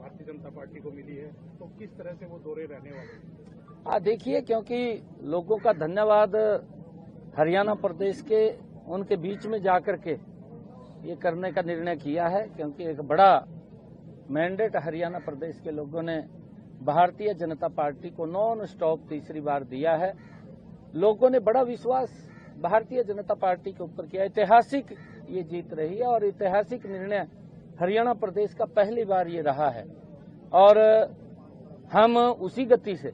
Bharatiya Janata party को मिली है, तो किस तरह से वो दौरे रहने वाले हैं? देखिए, क्योंकि लोगों का धन्यवाद हरियाणा प्रदेश के उनके बीच में जाकर के ये करने का निर्णय किया है, क्योंकि एक बड़ा मैंडेट हरियाणा प्रदेश के लोगों ने भारतीय जनता पार्टी को नॉन स्टॉप तीसरी बार दिया है। लोगों ने बड़ा विश्वास भारतीय जनता पार्टी के ऊपर किया। ऐतिहासिक ये जीत रही है और ऐतिहासिक निर्णय हरियाणा प्रदेश का पहली बार ये रहा है और हम उसी गति से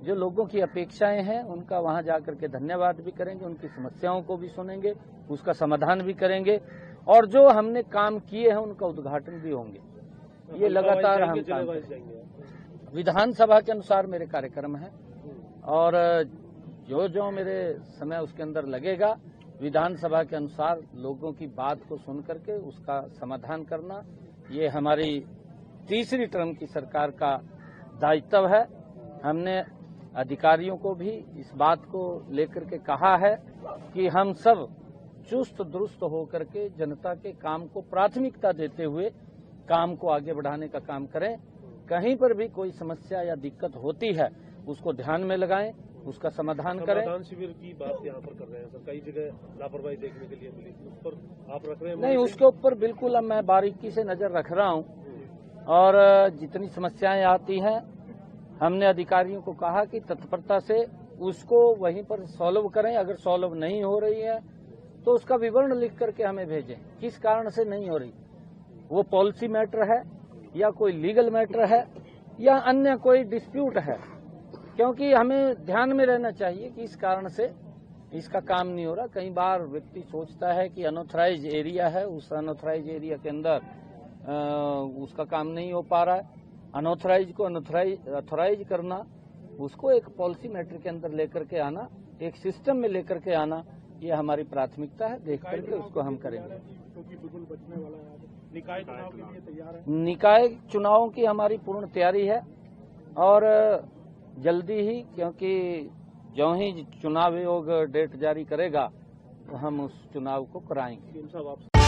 जो लोगों की अपेक्षाएं हैं उनका वहां जाकर के धन्यवाद भी करेंगे, उनकी समस्याओं को भी सुनेंगे, उसका समाधान भी करेंगे और जो हमने काम किए हैं उनका उद्घाटन भी होंगे। ये लगातार हम काम करेंगे। विधानसभा के अनुसार मेरे कार्यक्रम है और जो जो मेरे समय उसके अंदर लगेगा, विधानसभा के अनुसार लोगों की बात को सुन करके उसका समाधान करना, ये हमारी तीसरी टर्म की सरकार का दायित्व है। हमने अधिकारियों को भी इस बात को लेकर के कहा है कि हम सब चुस्त दुरुस्त होकर के जनता के काम को प्राथमिकता देते हुए काम को आगे बढ़ाने का काम करें। कहीं पर भी कोई समस्या या दिक्कत होती है उसको ध्यान में लगाएं, उसका समाधान करें। समाधान शिविर की बात यहाँ पर कर रहे हैं सर, कई जगह लापरवाही देखने के लिए मिली, उस पर आप रख रहे हैं? नहीं, उसके ऊपर बिल्कुल अब मैं बारीकी से नजर रख रहा हूँ और जितनी समस्याएं आती हैं हमने अधिकारियों को कहा कि तत्परता से उसको वहीं पर सॉल्व करें। अगर सॉल्व नहीं हो रही है तो उसका विवरण लिख करके हमें भेजें, किस कारण से नहीं हो रही। वो पॉलिसी मैटर है या कोई लीगल मैटर है या अन्य कोई डिस्प्यूट है, क्योंकि हमें ध्यान में रहना चाहिए कि इस कारण से इसका काम नहीं हो रहा। कई बार व्यक्ति सोचता है कि अनऑथराइज एरिया है, उस अनऑथराइज एरिया के अंदर उसका काम नहीं हो पा रहा है। अनऑथराइज को ऑथराइज करना, उसको एक पॉलिसी मैटर के अंदर लेकर के आना, एक सिस्टम में लेकर के आना, ये हमारी प्राथमिकता है। देख करके उसको हम करेंगे। क्योंकि बिल्कुल बचने वाला है, निकाय चुनाव के लिए तैयार है। निकाय चुनावों की हमारी पूर्ण तैयारी है और जल्दी ही, क्योंकि जो ही चुनाव आयोग डेट जारी करेगा तो हम उस चुनाव को कराएंगे।